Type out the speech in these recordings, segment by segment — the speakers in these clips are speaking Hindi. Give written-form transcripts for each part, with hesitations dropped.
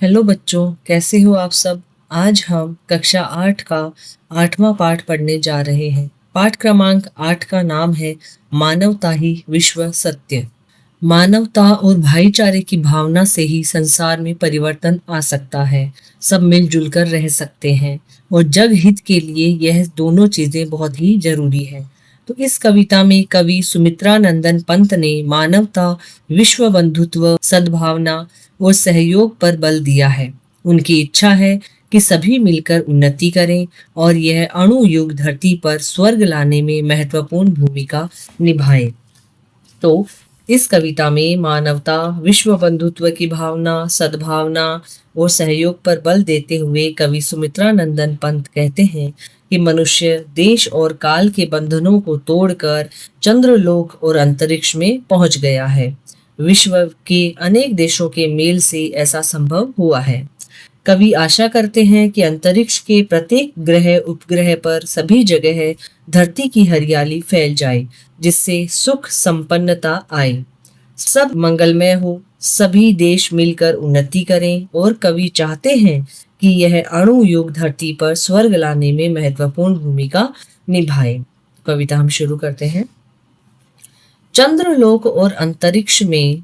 हेलो बच्चों, कैसे हो आप सब। आज हम कक्षा 8 का 8वां पाठ पढ़ने जा रहे हैं। पाठ क्रमांक 8 का नाम है मानवता ही विश्व सत्य। मानवता और भाईचारे की भावना से ही संसार में परिवर्तन आ सकता है। सब मिलजुल कर रह सकते हैं और जग हित के लिए यह दोनों चीजें बहुत ही जरूरी है। तो इस कविता में कवि सुमित्रा नंदन पंत ने मानवता, विश्व बंधुत्व, सद्भावना और सहयोग पर बल दिया है। उनकी इच्छा है कि सभी मिलकर उन्नति करें और यह अणु युग धरती पर स्वर्ग लाने में महत्वपूर्ण भूमिका निभाए। तो इस कविता में मानवता, विश्व बंधुत्व की भावना, सद्भावना और सहयोग पर बल देते हुए कवि सुमित्रा नंदन पंत कहते हैं कि मनुष्य देश और काल के बंधनों को तोड़कर चंद्रलोक और अंतरिक्ष में पहुंच गया है। विश्व के अनेक देशों के मेल से ऐसा संभव हुआ है। कवि आशा करते हैं कि अंतरिक्ष के प्रत्येक ग्रह उपग्रह पर सभी जगह धरती की हरियाली फैल जाए, जिससे सुख संपन्नता आए, सब मंगलमय हो, सभी देश मिलकर उन्नति करें। और कवि चाहते हैं कि यह अणु युग धरती पर स्वर्ग लाने में महत्वपूर्ण भूमिका निभाए। कविता हम शुरू करते हैं। चंद्रलोक और अंतरिक्ष में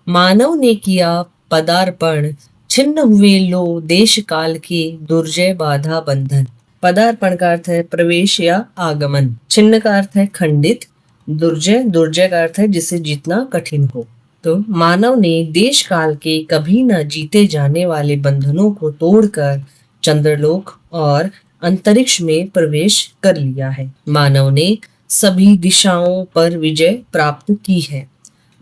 मानव ने किया पदार्पण, छिन्न हुए लो देश काल के दुर्जय बाधा बंधन। पदार्पण का अर्थ है प्रवेश या आगमन, छिन्न का अर्थ है खंडित, दुर्जय दुर्जय का अर्थ है जिसे जीतना कठिन हो। तो मानव ने देश काल के कभी न जीते जाने वाले बंधनों को तोड़कर चंद्रलोक और अंतरिक्ष में प्रवेश कर लिया है। मानव ने सभी दिशाओं पर विजय प्राप्त की है।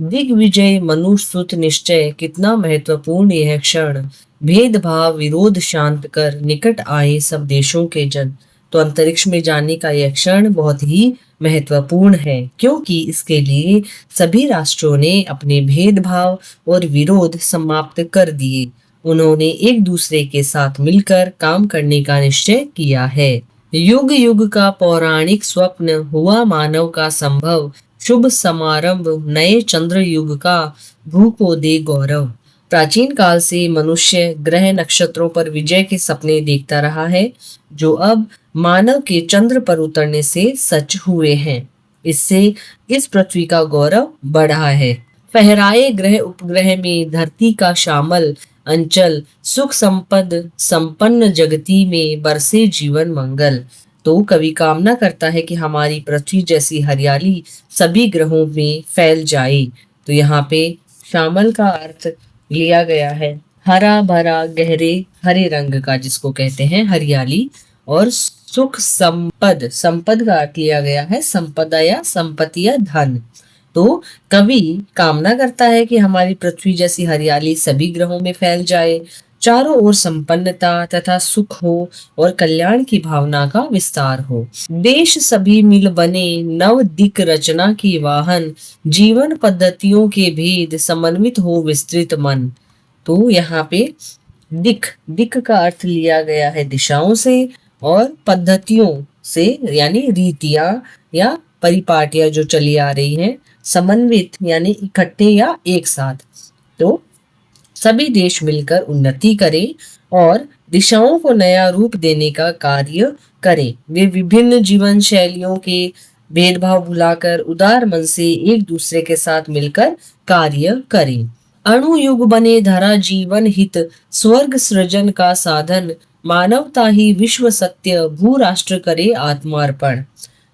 दिग्विजय मनुष्य निश्चय, कितना महत्वपूर्ण यह क्षण। भेदभाव विरोध शांत कर निकट आए सब देशों के जन। तो अंतरिक्ष में जाने का यह क्षण बहुत ही महत्वपूर्ण है, क्योंकि इसके लिए सभी राष्ट्रों ने अपने भेदभाव और विरोध समाप्त कर दिए। उन्होंने एक दूसरे के साथ मिलकर काम करने का निश्चय किया है। युग युग का पौराणिक स्वप्न हुआ मानव का संभव। शुभ समारंभ नए चंद्र युग का, भू को दे गौरव। प्राचीन काल से मनुष्य ग्रह नक्षत्रों पर विजय के सपने देखता रहा है, जो अब मानव के चंद्र पर उतरने से सच हुए हैं। इससे इस पृथ्वी का गौरव बढ़ा है। फहराए ग्रह उपग्रह में धरती का श्यामल अंचल, सुख संपद संपन्न जगती में बरसे जीवन मंगल। तो कवि कामना करता है कि हमारी पृथ्वी जैसी हरियाली सभी ग्रहों में फैल जाए। तो यहाँ पे श्यामल का अर्थ लिया गया है हरा भरा गहरे हरे रंग का, जिसको कहते हैं हरियाली। और सुख संपद, संपद का अर्थ लिया गया है संपदा या संपत्ति या धन। तो कवि कामना करता है कि हमारी पृथ्वी जैसी हरियाली सभी ग्रहों में फैल जाए, चारों ओर संपन्नता तथा सुख हो और कल्याण की भावना का विस्तार हो। देश सभी मिल बने नव दिक रचना की वाहन, जीवन पद्धतियों के भेद समन्वित हो विस्तृत मन। तो यहाँ पे दिक, दिक का अर्थ लिया गया है दिशाओं से, और पद्धतियों से यानी रीतियां या परिपाटियां जो चली आ रही हैं, समन्वित यानी इकट्ठे या एक साथ। तो सभी देश मिलकर उन्नति करें और दिशाओं को नया रूप देने का कार्य करें। वे विभिन्न जीवन शैलियों के भेदभाव भुलाकर उदार मन से एक दूसरे के साथ मिलकर कार्य करें। अणु युग बने धरा जीवन हित, स्वर्ग सृजन का साधन। मानवता ही विश्व सत्य, भू राष्ट्र करे आत्मार्पण।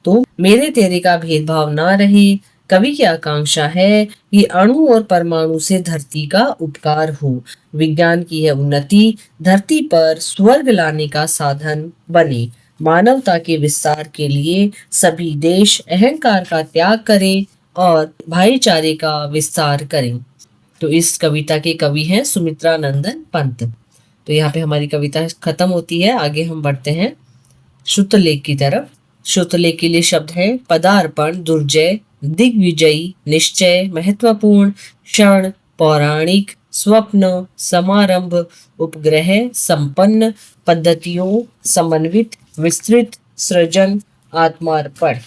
तो मेरे तेरे का भेदभाव ना रहे। कवि की आकांक्षा है कि अणु और परमाणु से धरती का उपकार हो, विज्ञान की यह उन्नति धरती पर स्वर्ग लाने का साधन बने। मानवता के विस्तार के लिए सभी देश अहंकार का त्याग करें और भाईचारे का विस्तार करें। तो इस कविता के कवि हैं सुमित्रा नंदन पंत। तो यहाँ पे हमारी कविता खत्म होती है। आगे हम बढ़ते हैं श्रुतलेख की तरफ। श्रुतलेख के लिए शब्द हैं पदार्पण, दुर्जय, दिग्विजयी, निश्चय, महत्वपूर्ण, क्षण, पौराणिक, स्वप्न, समारंभ, उपग्रह, संपन्न, पद्धतियों, समन्वित, विस्तृत, सृजन, आत्मार्पण।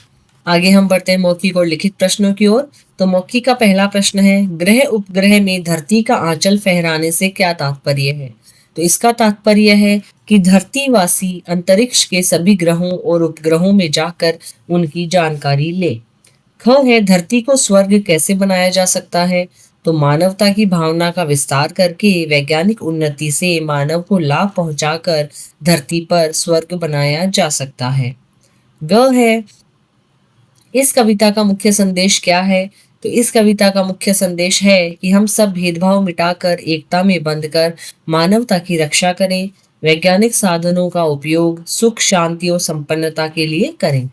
आगे हम बढ़ते हैं मौखिक और लिखित प्रश्नों की ओर। तो मौखिक का पहला प्रश्न है, ग्रह उपग्रह में धरती का आंचल फहराने से क्या तात्पर्य है? तो इसका तात्पर्य है कि धरतीवासी अंतरिक्ष के सभी ग्रहों और उपग्रहों में जाकर उनकी जानकारी ले। ख है, धरती को स्वर्ग कैसे बनाया जा सकता है? तो मानवता की भावना का विस्तार करके वैज्ञानिक उन्नति से मानव को लाभ पहुंचाकर धरती पर स्वर्ग बनाया जा सकता है। ग है, इस कविता का मुख्य संदेश क्या है? तो इस कविता का मुख्य संदेश है कि हम सब भेदभाव मिटाकर एकता में बंधकर मानवता की रक्षा करें, वैज्ञानिक साधनों का उपयोग सुख, शांति और संपन्नता के लिए करें।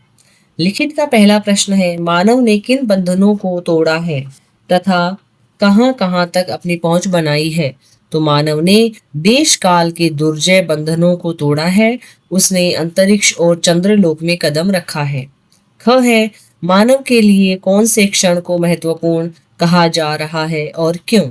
लिखित का पहला प्रश्न है, मानव ने किन बंधनों को तोड़ा है तथा कहां कहां तक अपनी पहुंच बनाई है? तो मानव ने देश काल के दुर्जय बंधनों को तोड़ा है, उसने अंतरिक्ष और चंद्रलोक में कदम रखा है। ख है, मानव के लिए कौन से क्षण को महत्वपूर्ण कहा जा रहा है और क्यों?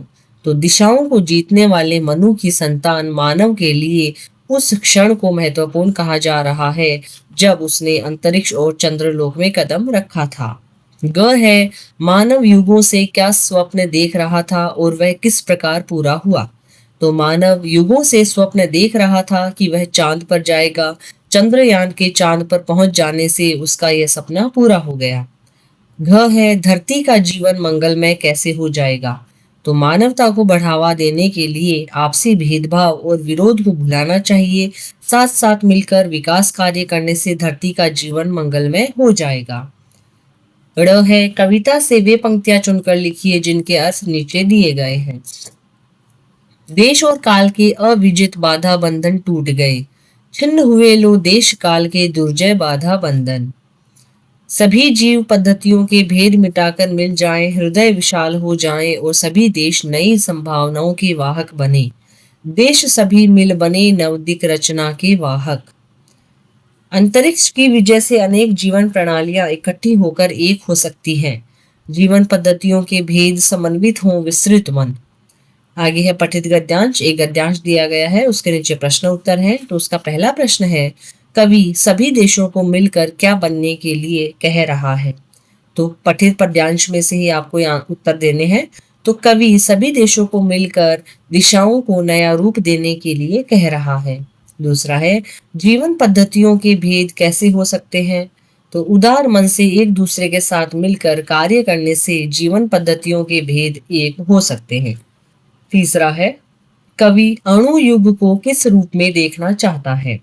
तो दिशाओं को जीतने वाले मनु की संतान मानव के लिए उस क्षण को महत्वपूर्ण कहा जा रहा है जब उसने अंतरिक्ष और चंद्रलोक में कदम रखा था। ग है, मानव युगों से क्या स्वप्न देख रहा था और वह किस प्रकार पूरा हुआ? तो मानव युगों से स्वप्न देख रहा था कि वह चांद पर जाएगा। चंद्रयान के चांद पर पहुंच जाने से उसका यह सपना पूरा हो गया। घ है, धरती का जीवन मंगलमय कैसे हो जाएगा? तो मानवता को बढ़ावा देने के लिए आपसी भेदभाव और विरोध को भुलाना चाहिए। साथ साथ मिलकर विकास कार्य करने से धरती का जीवन मंगलमय हो जाएगा। ड़ है, कविता से वे पंक्तियां चुनकर लिखिए जिनके अर्थ नीचे दिए गए हैं। देश और काल के अविजित बाधा बंधन टूट गए, छिन्न हुए लो देश काल के दुर्जय बाधा बंधन। सभी जीव पद्धतियों के भेद मिटाकर मिल जाएं, हृदय विशाल हो जाएं और सभी देश नई संभावनाओं के वाहक बने। देश सभी मिल बने नवदिक रचना के वाहक। अंतरिक्ष की विजय से अनेक जीवन प्रणालियां इकट्ठी होकर एक हो सकती हैं। जीवन पद्धतियों के भेद समन्वित हों विस्तृत मन। आगे है पठित गद्यांश। एक गद्यांश दिया गया है, उसके नीचे प्रश्न उत्तर है। तो उसका पहला प्रश्न है, कवि सभी देशों को मिलकर क्या बनने के लिए कह रहा है? तो पठित पद्यांश में से ही आपको यहाँ उत्तर देने हैं। तो कवि सभी देशों को मिलकर दिशाओं को नया रूप देने के लिए कह रहा है। दूसरा है, जीवन पद्धतियों के भेद कैसे हो सकते हैं? तो उदार मन से एक दूसरे के साथ मिलकर कार्य करने से जीवन पद्धतियों के भेद एक हो सकते हैं। तीसरा है, कवि अणु युग को किस रूप में देखना चाहता है?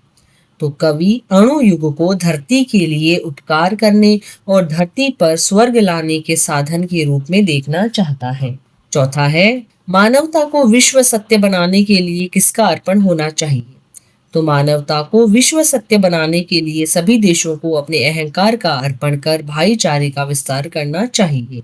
तो कवि अणु युग को धरती के लिए उपकार करने और धरती पर स्वर्ग लाने के साधन के रूप में देखना चाहता है। चौथा है, मानवता को विश्व सत्य बनाने के लिए किसका अर्पण होना चाहिए? तो मानवता को विश्व सत्य बनाने के लिए सभी देशों को अपने अहंकार का अर्पण कर भाईचारे का विस्तार करना चाहिए।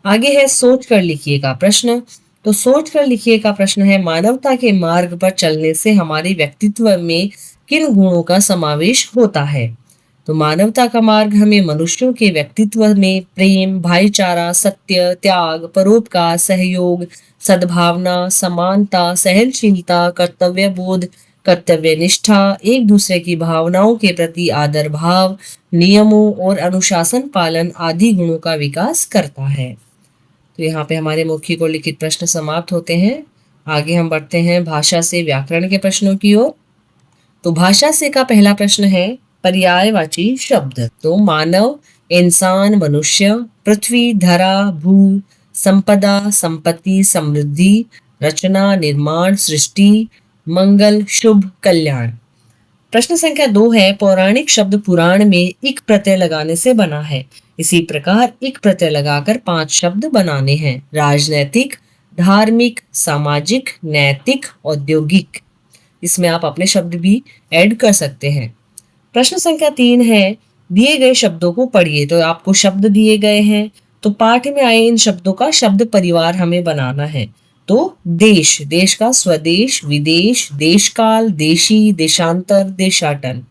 आगे है सोच कर लिखिए का प्रश्न। तो सोच कर लिखिए का प्रश्न है, मानवता के मार्ग पर चलने से हमारे व्यक्तित्व में किन गुणों का समावेश होता है? तो मानवता का मार्ग हमें मनुष्यों के व्यक्तित्व में प्रेम, भाईचारा, सत्य, त्याग, परोपकार, सहयोग, सद्भावना, समानता, सहनशीलता, कर्तव्य बोध, कर्तव्य निष्ठा, एक दूसरे की भावनाओं के प्रति आदर भाव, नियमों और अनुशासन पालन आदि गुणों का विकास करता है। तो यहाँ पे हमारे मौखिक और लिखित प्रश्न समाप्त होते हैं। आगे हम बढ़ते हैं भाषा से व्याकरण के प्रश्नों की ओर। तो भाषा से का पहला प्रश्न है पर्यायवाची शब्द। तो मानव, इंसान, मनुष्य, पृथ्वी, धरा, भू, संपदा, संपत्ति, समृद्धि, रचना, निर्माण, सृष्टि, मंगल, शुभ, कल्याण। प्रश्न संख्या 2 है, पौराणिक शब्द पुराण में इक प्रत्यय लगाने से बना है। इसी प्रकार इक प्रत्यय लगाकर 5 शब्द बनाने हैं। राजनैतिक, धार्मिक, सामाजिक, नैतिक, औद्योगिक। इसमें आप अपने शब्द भी ऐड कर सकते हैं। प्रश्न संख्या 3 है, दिए गए शब्दों को पढ़िए। तो आपको शब्द दिए गए हैं, तो पाठ में आए इन शब्दों का शब्द परिवार हमें बनाना है। तो देश, देश का स्वदेश, विदेश, देशकाल, देशी, देशांतर, देशाटन।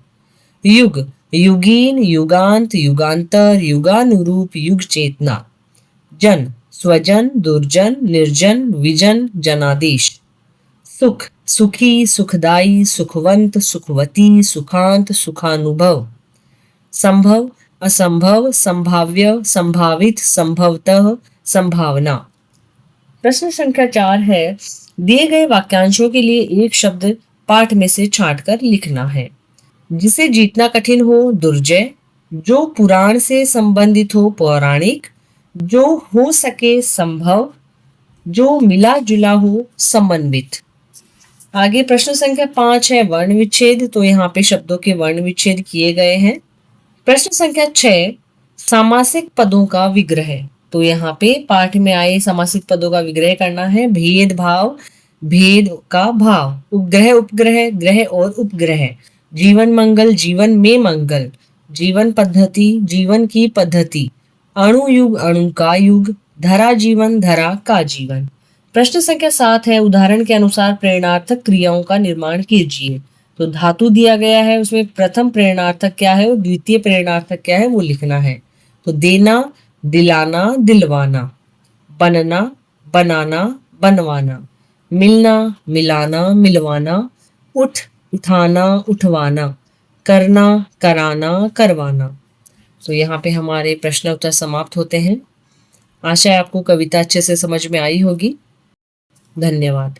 युग, युगीन, युगांत, युगांतर, युगानुरूप, युग चेतना। जन, स्वजन, दुर्जन, निर्जन, विजन, जनादेश। सुख, सुखी, सुखदाई, सुखवंत, सुखवती, सुखांत, सुखानुभव। संभव, असंभव, संभाव्य, संभावित, संभवतः, संभावना। प्रश्न संख्या 4 है, दिए गए वाक्यांशों के लिए एक शब्द पाठ में से छांटकर लिखना है। जिसे जीतना कठिन हो दुर्जय, जो पुराण से संबंधित हो पौराणिक, जो हो सके संभव, जो मिला जुला हो समन्वित। आगे प्रश्न संख्या 5 है वर्ण विच्छेद, तो यहाँ पे शब्दों के वर्ण विच्छेद किए गए हैं। प्रश्न संख्या 6 सामासिक पदों का विग्रह, तो यहाँ पे पाठ में आए सामासिक पदों का विग्रह करना है। भेद भाव, भेद का भाव, उपग्रह उपग्रह, ग्रह और उपग्रह, जीवन मंगल, जीवन में मंगल, जीवन पद्धति, जीवन की पद्धति, अणु युग, अणु का युग, धरा जीवन, धरा का जीवन। प्रश्न संख्या 7 है उदाहरण के अनुसार प्रेरणार्थक क्रियाओं का निर्माण कीजिए, तो धातु दिया गया है, उसमें प्रथम प्रेरणार्थक क्या है और द्वितीय प्रेरणार्थक क्या है वो लिखना है। तो देना, दिलाना, दिलवाना, बनना, बनाना, बनवाना, मिलना, मिलाना, मिलवाना, उठ, उठाना, उठवाना, करना, कराना, करवाना। तो यहाँ पे हमारे प्रश्न उत्तर समाप्त होते हैं। आशा है आपको कविता अच्छे से समझ में आई होगी। धन्यवाद।